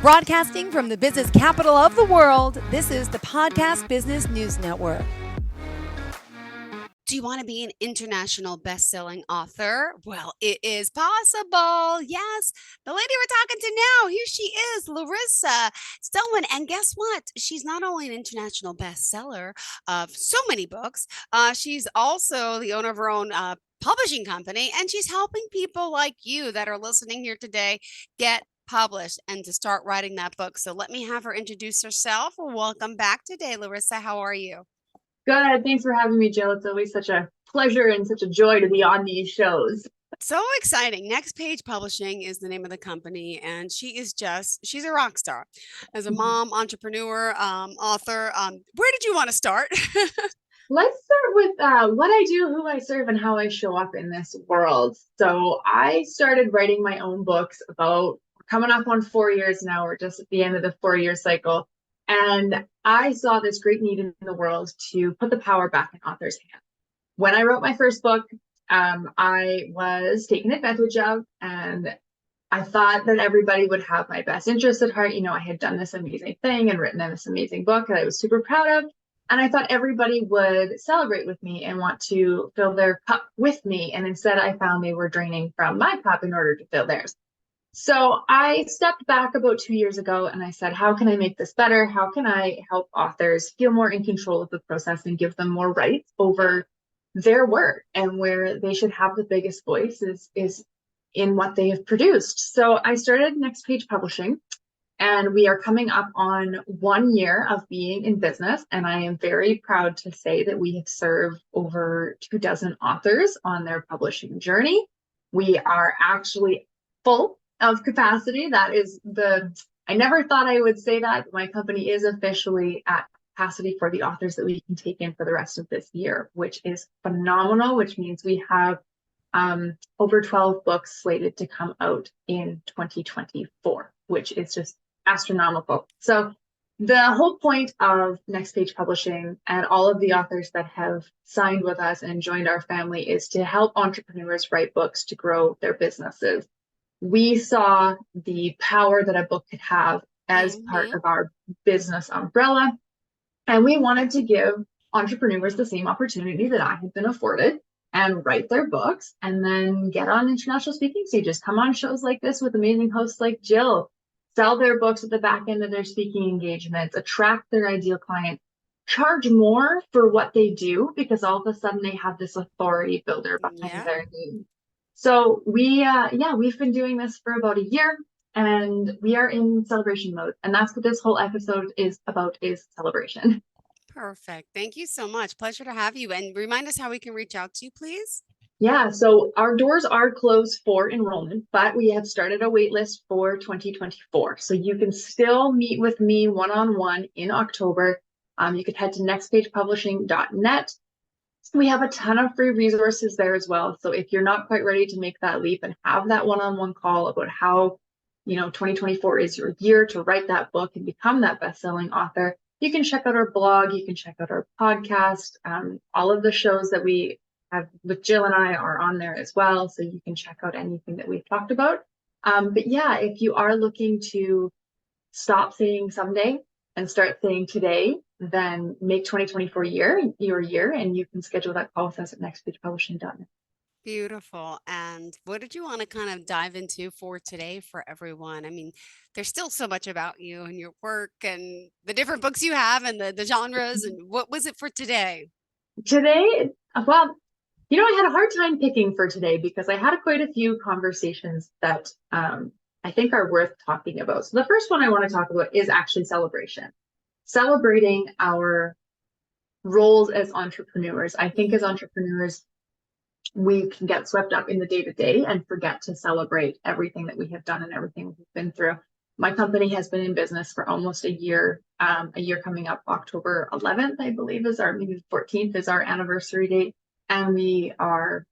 Broadcasting from the business capital of the world, this is the Podcast Business News Network. Do you want to be an international best-selling author? Well, it is possible. Yes, the lady we're talking to now, here she is, Larissa Soehn. And guess what? She's not only an international bestseller of so many books, she's also the owner of her own publishing company, and she's helping people like you that are listening here today get published and to start writing that book. So let me have her introduce herself. Welcome back today, Larissa. How are you? Good. Thanks for having me, Jill. It's always such a pleasure and such a joy to be on these shows. So exciting. Next Page Publishing is the name of the company, and she's a rock star. As a mom, entrepreneur, author, where did you want to start? Let's start with what I do, who I serve, and how I show up in this world. So I started writing my own books about coming up on 4 years now. We're just at the end of the 4-year cycle. And I saw this great need in the world to put the power back in authors' hands. When I wrote my first book, I was taken advantage of, and I thought that everybody would have my best interest at heart. You know, I had done this amazing thing and written this amazing book that I was super proud of. And I thought everybody would celebrate with me and want to fill their cup with me. And instead, I found they were draining from my cup in order to fill theirs. So I stepped back about 2 years ago and I said, how can I make this better? How can I help authors feel more in control of the process and give them more rights over their work, and where they should have the biggest voice is in what they have produced. So I started Next Page Publishing, and we are coming up on 1 year of being in business. And I am very proud to say that we have served over 24 authors on their publishing journey. We are actually full of capacity. I never thought I would say that, but my company is officially at capacity for the authors that we can take in for the rest of this year, which is phenomenal, which means we have over 12 books slated to come out in 2024, which is just astronomical. So the whole point of Next Page Publishing and all of the authors that have signed with us and joined our family is to help entrepreneurs write books to grow their businesses. We saw the power that a book could have as part of our business umbrella. And we wanted to give entrepreneurs the same opportunity that I had been afforded and write their books and then get on international speaking stages, come on shows like this with amazing hosts like Jill, sell their books at the back end of their speaking engagements, attract their ideal client, charge more for what they do, because all of a sudden they have this authority builder behind their name. So we've been doing this for about a year, and we are in celebration mode. And that's what this whole episode is about, is celebration. Perfect. Thank you so much. Pleasure to have you. And remind us how we can reach out to you, please. Yeah, so our doors are closed for enrollment, but we have started a wait list for 2024. So you can still meet with me one-on-one in October. You can head to nextpagepublishing.net. We have a ton of free resources there as well. So if you're not quite ready to make that leap and have that one-on-one call about how, 2024 is your year to write that book and become that best-selling author, you can check out our blog, you can check out our podcast. All of the shows that we have with Jill and I are on there as well. So you can check out anything that we've talked about. But yeah, if you are looking to stop saying someday and start saying today, then make 2024 your year, and you can schedule that call with us at nextpagepublishing.net. Beautiful. And what did you want to kind of dive into for today for everyone? I mean, there's still so much about you and your work and the different books you have and the genres. And what was it for today? Today, well, I had a hard time picking for today because I had quite a few conversations that I think are worth talking about. So the first one I want to talk about is actually celebration. Celebrating our roles as entrepreneurs. I think as entrepreneurs, we can get swept up in the day-to-day and forget to celebrate everything that we have done and everything we've been through. My company has been in business for almost a year coming up. October 11th, I believe, maybe 14th is our anniversary date. And we are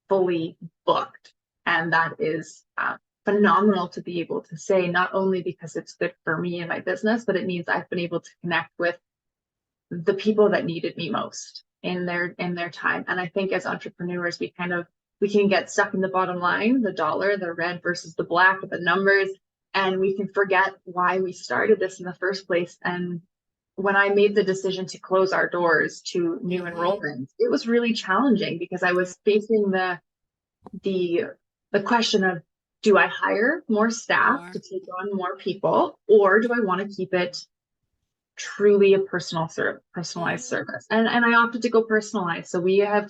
fully booked. And that is phenomenal to be able to say, not only because it's good for me and my business, but it means I've been able to connect with the people that needed me most in their time. And I think as entrepreneurs, we can get stuck in the bottom line, the dollar, the red versus the black, the numbers. and we can forget why we started this in the first place. And when I made the decision to close our doors to new enrollments, it was really challenging because I was facing the question of, do I hire more staff to take on more people, or do I want to keep it truly a personalized service? And I opted to go personalized. So we are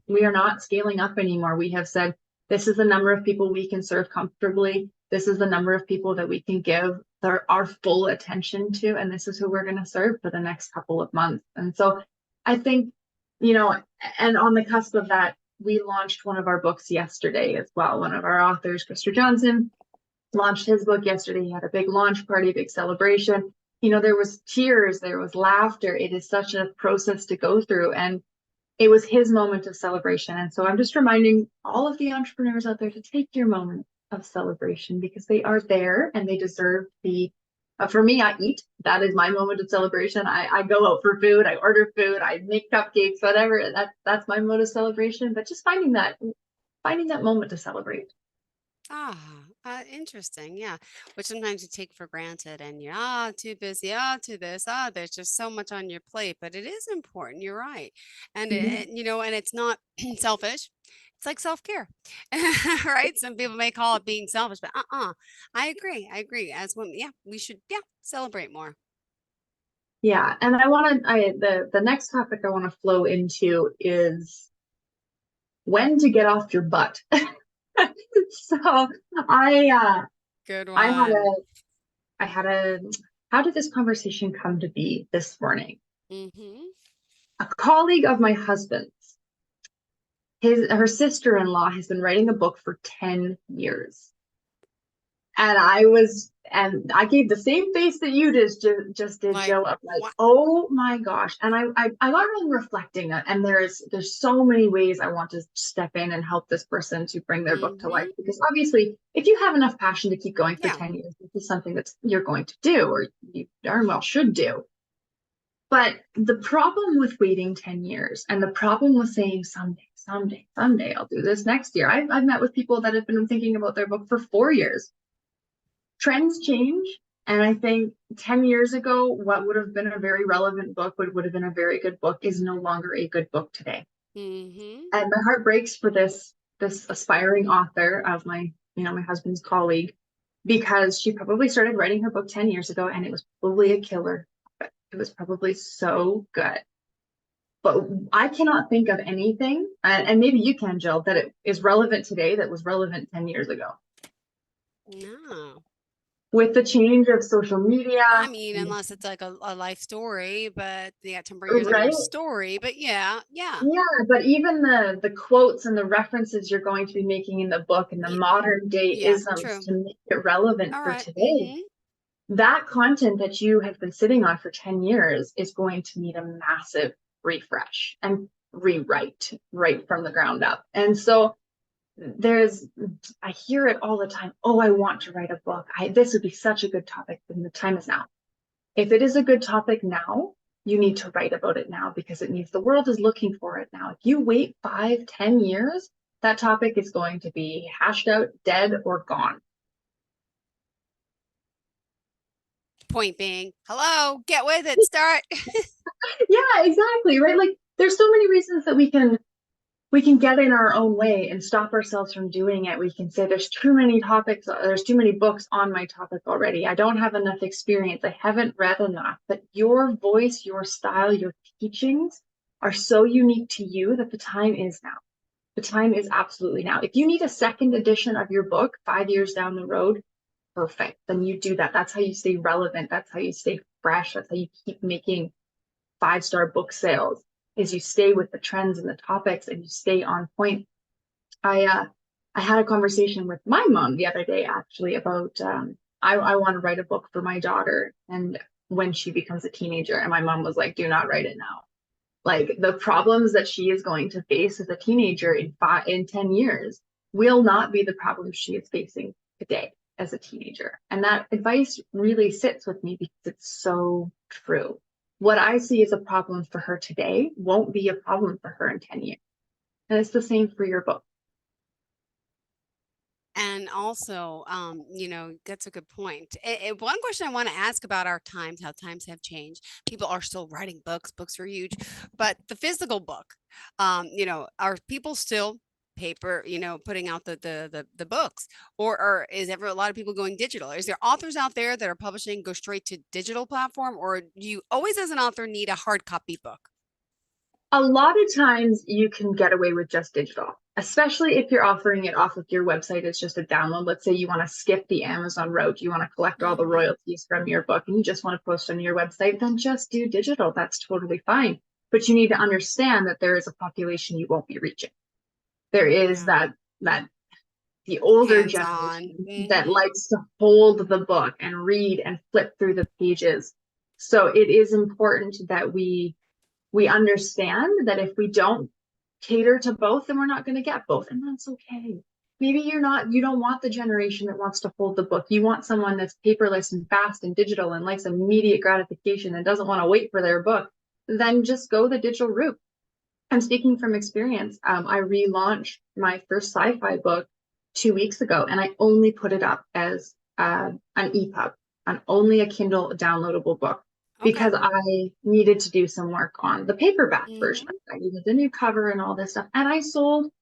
not scaling up anymore. We have said, this is the number of people we can serve comfortably. This is the number of people that we can give our full attention to, and this is who we're going to serve for the next couple of months. And so I think, and on the cusp of that, we launched one of our books yesterday as well. One of our authors, Christopher Johnson, launched his book yesterday. He had a big launch party, a big celebration. There was tears, there was laughter. It is such a process to go through, and it was his moment of celebration. And so I'm just reminding all of the entrepreneurs out there to take your moment of celebration, because they are there and they deserve to be. For me, I eat. That is my moment of celebration. I go out for food, I order food, I make cupcakes, whatever. That's my moment of celebration. But just finding that moment to celebrate. Interesting. Yeah. Which sometimes you take for granted and you're, too busy, too this, there's just so much on your plate, but it is important. You're right. And, and it's not selfish. It's like self-care, right? Some people may call it being selfish, but I agree. As women, we should, celebrate more. Yeah. And the next topic I want to flow into is when to get off your butt. So Good one. I had a how did this conversation come to be this morning? A colleague of my husband's, her sister-in-law has been writing a book for 10 years. And I gave the same face that you just did, Joe, of like, oh my gosh. And I got really reflecting, and there's so many ways I want to step in and help this person to bring their book to life. Because obviously, if you have enough passion to keep going for 10 years, this is something that you're going to do, or you darn well should do. But the problem with waiting 10 years, and the problem with saying someday, I'll do this next year. I've met with people that have been thinking about their book for 4 years. Trends change. And I think 10 years ago, what would have been a very relevant book, would have been a very good book, is no longer a good book today. And my heart breaks for this aspiring author of my husband's colleague, because she probably started writing her book 10 years ago, and it was probably a killer. It was probably so good. But I cannot think of anything, and maybe you can, Jill, that it is relevant today that was relevant 10 years ago. No. With the change of social media. I mean, unless it's like a life story, but they got 10 years on your story. But yeah. Yeah, but even the quotes and the references you're going to be making in the book, and the modern day isms to make it relevant for today. That content that you have been sitting on for 10 years is going to need a massive refresh and rewrite right from the ground up. And so I hear it all the time. Oh, I want to write a book. This would be such a good topic, and the time is now. If it is a good topic now, you need to write about it now, because it means the world is looking for it now. If you wait 5-10 years, that topic is going to be hashed out, dead, or gone. Point being, hello, get with it, start. Yeah, exactly. Right. Like, there's so many reasons that we can get in our own way and stop ourselves from doing it. We can say there's too many topics, there's too many books on my topic already. I don't have enough experience. I haven't read enough. But your voice, your style, your teachings are so unique to you that the time is now. The time is absolutely now. If you need a second edition of your book 5 years down the road, perfect. Then you do that. That's how you stay relevant. That's how you stay fresh. That's how you keep making 5-star book sales, is you stay with the trends and the topics, and you stay on point. I had a conversation with my mom the other day, actually, about I want to write a book for my daughter, and when she becomes a teenager. And my mom was like, do not write it now. Like, the problems that she is going to face as a teenager in 10 years will not be the problems she is facing today as a teenager. And that advice really sits with me, because it's so true. What I see as a problem for her today won't be a problem for her in 10 years. And it's the same for your book. And also, that's a good point. One question I want to ask about our times, how times have changed. People are still writing books. Books are huge, but the physical book, are people still paper, putting out the books, or is ever a lot of people going digital? Is there authors out there that are publishing go straight to digital platform, or do you always, as an author, need a hard copy book? A lot of times you can get away with just digital, especially if you're offering it off of your website. It's just a download. Let's say you want to skip the Amazon route. You want to collect all the Hmm. royalties from your book and you just want to post on your website, then just do digital. That's totally fine. But you need to understand that there is a population you won't be reaching. There is Yeah, that the older hands on. generation that Hmm. likes to hold the book and read and flip through the pages. So it is important that we understand that if we don't cater to both, then we're not going to get both, and that's okay. Maybe you don't want the generation that wants to hold the book. You want someone that's paperless and fast and digital and likes immediate gratification and doesn't want to wait for their book. Then just go the digital route. I'm speaking from experience. I relaunched my first sci-fi book 2 weeks ago, and I only put it up as an EPUB, and only a Kindle downloadable book, Okay. because I needed to do some work on the paperback version. Hmm. I needed the new cover and all this stuff, and I sold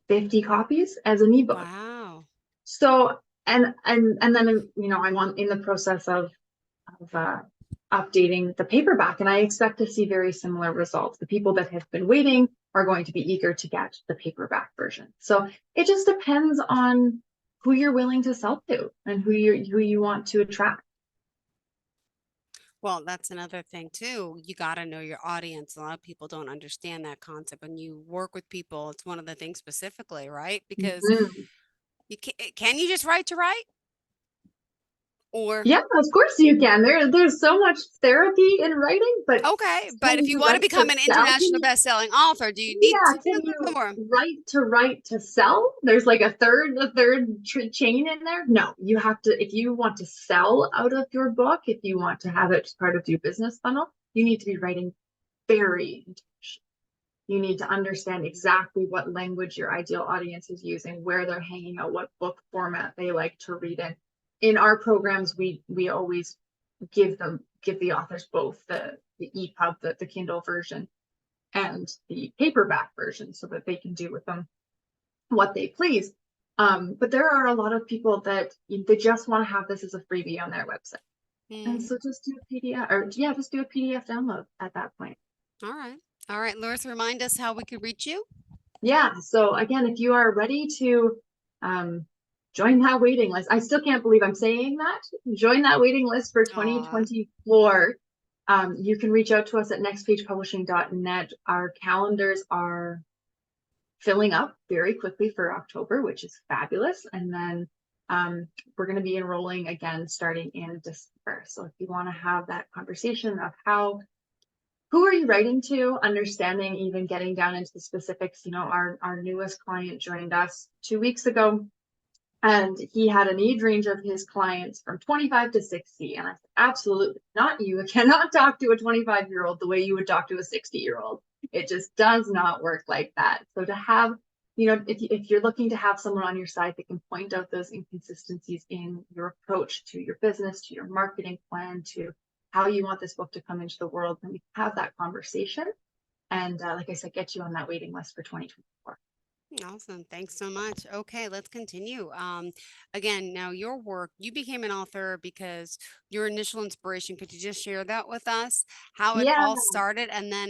50 copies as an ebook. Wow. So, and then I'm in the process of updating the paperback, and I expect to see very similar results. The people that have been waiting are going to be eager to get the paperback version. So it just depends on who you're willing to sell to and who you want to attract. Well, that's another thing too. You got to know your audience. A lot of people don't understand that concept. When you work with people, it's one of the things specifically, right? Because Mhm. can you just write to write? Or Yeah, of course you can. There's so much therapy in writing, but okay, but can if you you want to write to become an sell? international best-selling author, do you need Yeah, to can do you more? write to sell? There's like a third chain in there. No, you have to, if you want to sell out of your book, if you want to have it as part of your business funnel, you need to be writing very intentionally. You need to understand exactly what language your ideal audience is using, where they're hanging out, what book format they like to read in. In our programs, we always give the authors both the EPUB, the Kindle version, and the paperback version, so that they can do with them what they please. But there are a lot of people that they just want to have this as a freebie on their website. And Hmm. so just do a PDF, or yeah, just do a PDF download at that point. All right. All right, Larissa, remind us how we could reach you. Yeah. So again, if you are ready to um, join that waiting list, I still can't believe I'm saying that. Join that waiting list for Aw. 2024. You can reach out to us at nextpagepublishing.net. Our calendars are filling up very quickly for October, which is fabulous. And then we're going to be enrolling again starting in December. So if you want to have that conversation of who are you writing to, understanding, even getting down into the specifics. Our newest client joined us 2 weeks ago, and he had an age range of his clients from 25 to 60. And I said, absolutely not. You cannot talk to a 25-year-old the way you would talk to a 60-year-old. It just does not work like that. So to have, if you're looking to have someone on your side that can point out those inconsistencies in your approach to your business, to your marketing plan, to how you want this book to come into the world, then we have that conversation. And like I said, get you on that waiting list for 2024. Awesome. Thanks so much. Okay, let's continue. Again, now your work, you became an author because your initial inspiration, could you just share that with us? How it Yeah. all started and then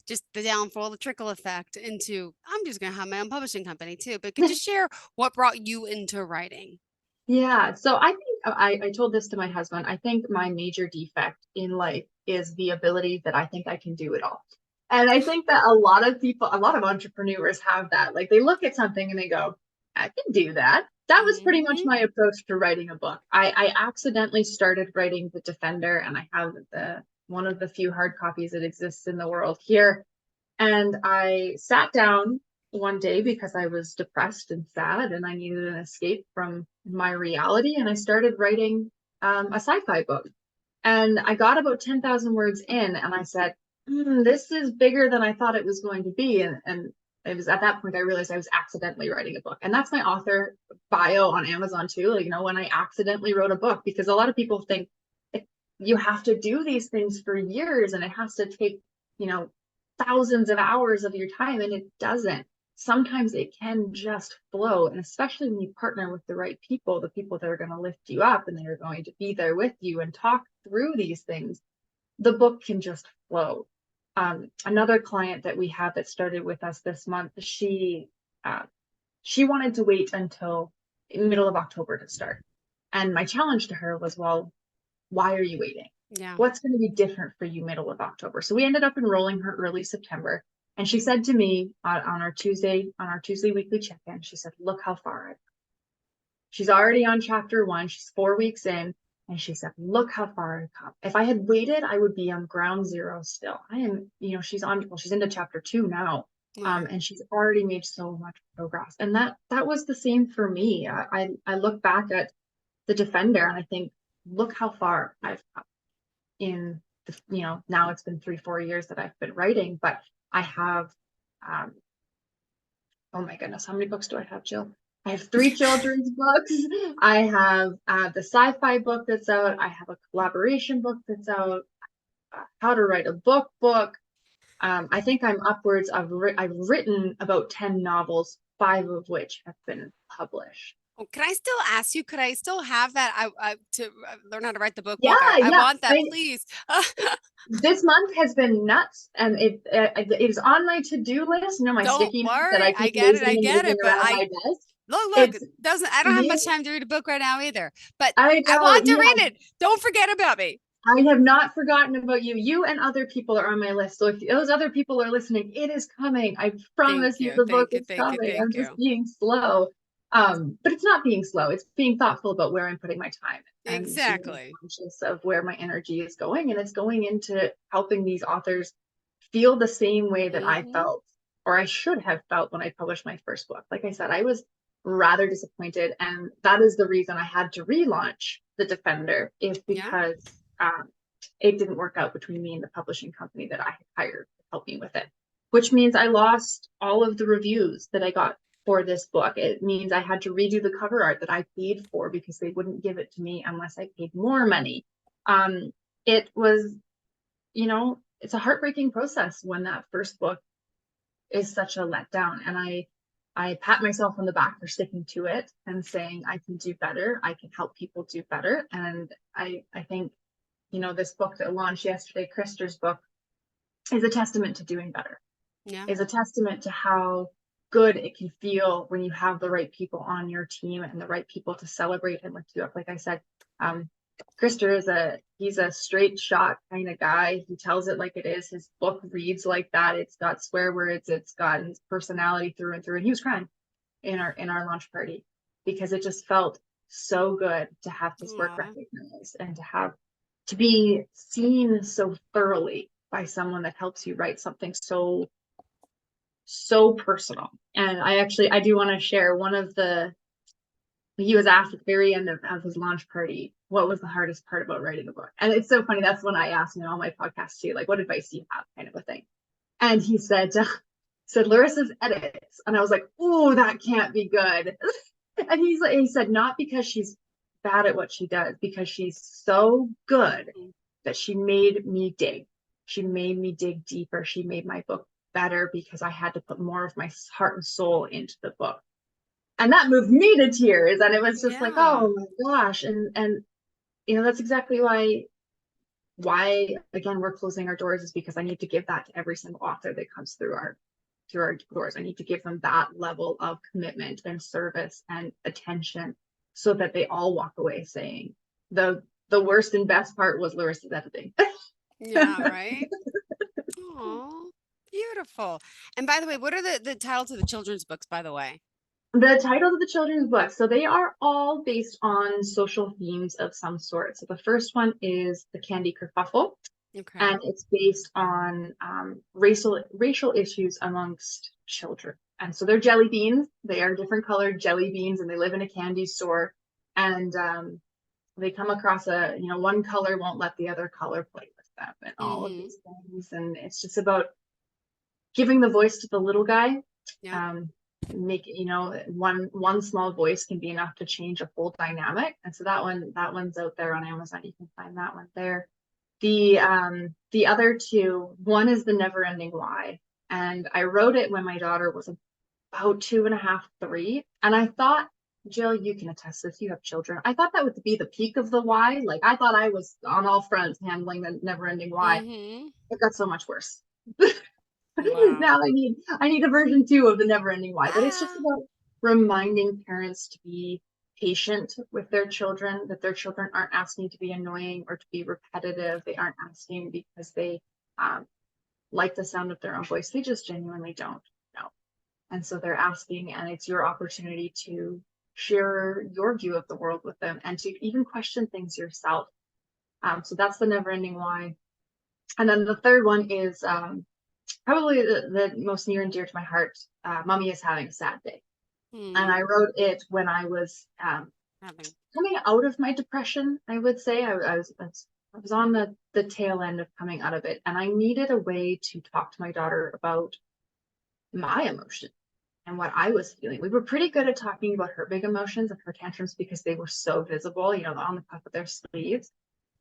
just the downfall, the trickle effect into, I'm just going to have my own publishing company too. But could you share what brought you into writing? Yeah, so I think I told this to my husband. I think my major defect in life is the ability that I think I can do it all. And I think that a lot of people, a lot of entrepreneurs have that. Like they look at something and they go, I can do that. That was pretty much Hmm. my approach to writing a book. I accidentally started writing The Defender, and I have the one of the few hard copies that exists in the world here. And I sat down one day because I was depressed and sad and I needed an escape from my reality. And I started writing a sci fi book. And I got about 10,000 words in and I said, this is bigger than I thought it was going to be. And it was at that point I realized I was accidentally writing a book. And that's my author bio on Amazon too. Like, when I accidentally wrote a book, because a lot of people think you have to do these things for years and it has to take, thousands of hours of your time, and it doesn't. Sometimes it can just flow. And especially when you partner with the right people, the people that are going to lift you up and they're going to be there with you and talk through these things, the book can just flow. Another client that we have that started with us this month, she wanted to wait until middle of October to start. And my challenge to her was, well, why are you waiting? Yeah. What's going to be different for you middle of October? So we ended up enrolling her early September. And she said to me on our Tuesday weekly check-in, she said, look how far I've come. She's already on chapter 1. She's 4 weeks in. And she said, look how far I've come. If I had waited, I would be on ground zero still. I am, she's into chapter 2 now. Wow. And she's already made so much progress. And that was the same for me. I look back at the Defender and I think, look how far I've come in the, now it's been 3-4 years that I've been writing, but I have, oh my goodness, how many books do I have, Jill? I have 3 children's books. I have the sci-fi book that's out. I have a collaboration book that's out. How to write a book. I think I'm upwards of, I've written about 10 novels, 5 of which have been published. Oh, can I still ask you, could I still have that to learn how to write the book? Yeah, I yeah. want that, please. This month has been nuts, and it is on my to-do list. My Don't sticky notes that worry. I I keep get it. moving I and get moving it. But around my desk. look, It's I don't have you. much time to read a book right now either, but I I know, want to yeah. read it. Don't forget about me. I have not forgotten about you. You and other people are on my list. So if those other people are listening, it is coming. I promise you the book is coming. I'm just being slow. But it's not being slow. It's being thoughtful about where I'm putting my time and Exactly. being conscious of where my energy is going. And it's going into helping these authors feel the same way that I felt, or I should have felt when I published my first book. Like I said, I was rather disappointed. And that is the reason I had to relaunch The Defender, because it didn't work out between me and the publishing company that I had hired to help me with it, which means I lost all of the reviews that I got for this book. It means I had to redo the cover art that I paid for because they wouldn't give it to me unless I paid more money. It was, it's a heartbreaking process when that first book is such a letdown. And I pat myself on the back for sticking to it and saying I can do better. I can help people do better. And I think, this book that launched yesterday, Krister's book, is a testament to doing better. Yeah. Is a testament to how good it can feel when you have the right people on your team and the right people to celebrate and lift you up. Like I said, Krister he's a straight shot kind of guy. He tells it like it is. His book reads like that. It's got swear words. It's got his personality through and through. And he was crying in our launch party because it just felt so good to have his work recognized and to be seen so thoroughly by someone that helps you write something so personal. And I do want to share he was asked at the very end of his launch party, what was the hardest part about writing a book? And it's so funny. That's when I asked him on my podcast too, like, what advice do you have, kind of a thing. And he said Larissa's edits. And I was like, oh, that can't be good. And he said, not because she's bad at what she does, because she's so good that she made me dig. She made me dig deeper. She made my book better because I had to put more of my heart and soul into the book. And that moved me to tears. And it was just like, oh my gosh. And that's exactly why again, we're closing our doors, is because I need to give that to every single author that comes through our doors. I need to give them that level of commitment and service and attention so that they all walk away saying the worst and best part was Larissa's editing. Yeah, right. Oh, beautiful. And by the way, what are the titles of the children's books, by the way? The titles of the children's books, so they are all based on social themes of some sort. So the first one is The Candy Kerfuffle, and it's based on racial issues amongst children. And so they're jelly beans. They are different colored jelly beans, and they live in a candy store. And they come across one color won't let the other color play with them, and all of these things. And it's just about giving the voice to the little guy Yeah. Make, one small voice can be enough to change a whole dynamic. And so that one's out there on Amazon. You can find that one there. The other two, one is The Never Ending Why. And I wrote it when my daughter was about 2.5, 3. And I thought, Jill, you can attest to this, you have children. I thought that would be the peak of the why. Like, I thought I was on all fronts handling the never ending why. Mm-hmm. It got so much worse. Wow. Now I need a version 2 of the never ending why. But it's just Ah. about reminding parents to be patient with their children, that their children aren't asking to be annoying or to be repetitive. They aren't asking because they like the sound of their own voice. They just genuinely don't know. And so they're asking, and it's your opportunity to share your view of the world with them and to even question things yourself. So that's the never ending why. And then the third one is probably the most near and dear to my heart. Mommy is having a sad day. And I wrote it when I was coming out of my depression. I would say I was on the tail end of coming out of it, and I needed a way to talk to my daughter about my emotion and what I was feeling. We were pretty good at talking about her big emotions and her tantrums because they were so visible, on the puff of their sleeves.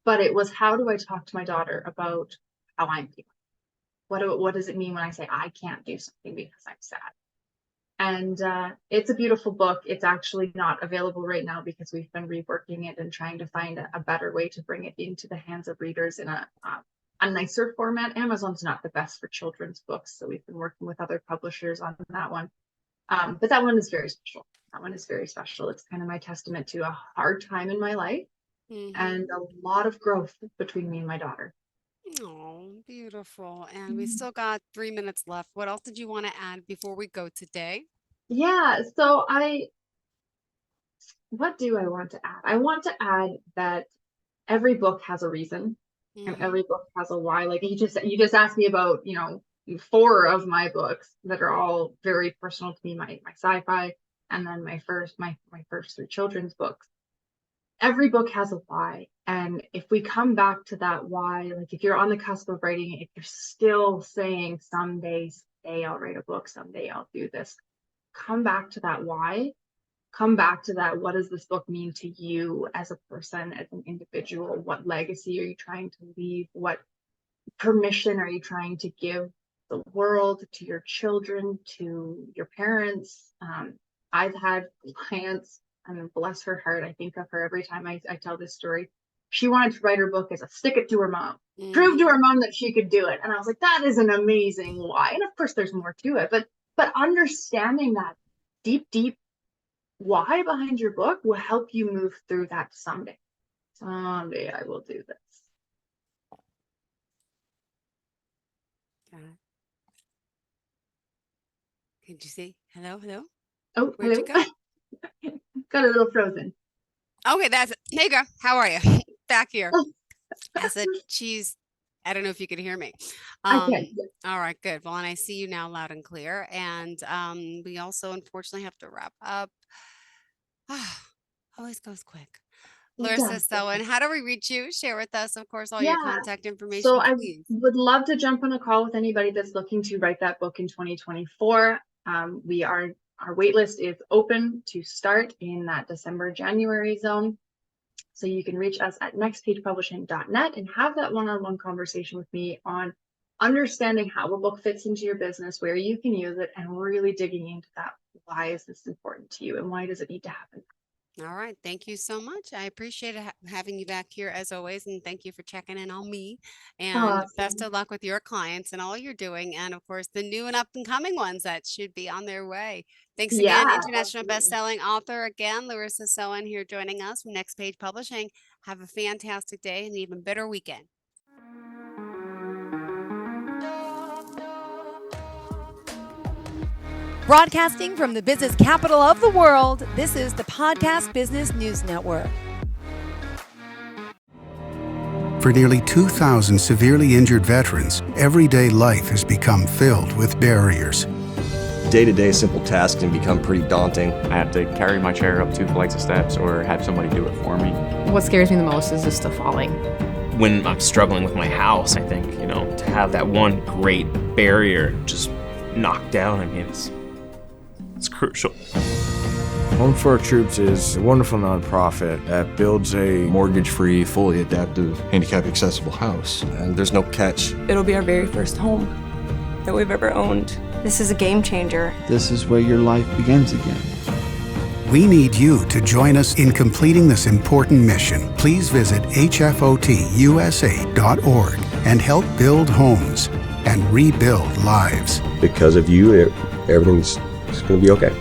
But it was, how do I talk to my daughter about how I'm feeling? What does it mean when I say I can't do something because I'm sad? And it's a beautiful book. It's actually not available right now because we've been reworking it and trying to find a better way to bring it into the hands of readers in a nicer format. Amazon's not the best for children's books, so we've been working with other publishers on that one. But that one is very special. That one is very special. It's kind of my testament to a hard time in my life and a lot of growth between me and my daughter. Oh, beautiful. And we still got 3 minutes left. What else did you want to add before we go today? Yeah, so what do I want to add? I want to add that every book has a reason and every book has a why. Like you just asked me about, 4 of my books that are all very personal to me, my sci-fi, and then my first 3 children's books. Every book has a why. And if we come back to that why, like if you're on the cusp of writing it, if you're still saying someday I'll write a book, someday I'll do this, come back to that why. Come back to that. What does this book mean to you as a person, as an individual? What legacy are you trying to leave? What permission are you trying to give the world, to your children, to your parents? I've had clients, and bless her heart, I think of her every time I tell this story. She wanted to write her book as a stick it to her mom, prove to her mom that she could do it. And I was like, that is an amazing why. And of course there's more to it, but understanding that deep why behind your book will help you move through that someday. Someday I will do this. Could you say hello? Oh, Where'd you go? Got a little frozen. Okay, that's it. Hey girl, how are you? Back here. I said I don't know if you could hear me. I can. All right, good. Well, and I see you now loud and clear. And we also unfortunately have to wrap up. Always goes quick. Larissa, Soehn, how do we reach you? Share with us, of course, all your contact information, so please. I would love to jump on a call with anybody that's looking to write that book in 2024. Our wait list is open to start in that December-January zone. So you can reach us at nextpagepublishing.net and have that one-on-one conversation with me on understanding how a book fits into your business, where you can use it, and really digging into that. Why is this important to you and why does it need to happen? All right. Thank you so much. I appreciate having you back here as always. And thank you for checking in on me. And best of luck with your clients and all you're doing. And of course, the new and up and coming ones that should be on their way. Thanks again, international best-selling author again, Larissa Soehn, here joining us from Next Page Publishing. Have a fantastic day and an even better weekend. Broadcasting from the business capital of the world, this is the Podcast Business News Network. For nearly 2,000 severely injured veterans, everyday life has become filled with barriers. Day-to-day simple tasks can become pretty daunting. I have to carry my chair up 2 flights of steps or have somebody do it for me. What scares me the most is just the falling. When I'm struggling with my house, I think, to have that one great barrier just knocked down, It's crucial. Home for Our Troops is a wonderful nonprofit that builds a mortgage-free, fully adaptive, handicap-accessible house. And there's no catch. It'll be our very first home that we've ever owned. This is a game changer. This is where your life begins again. We need you to join us in completing this important mission. Please visit hfotusa.org and help build homes and rebuild lives. Because of you, everything's going to be okay.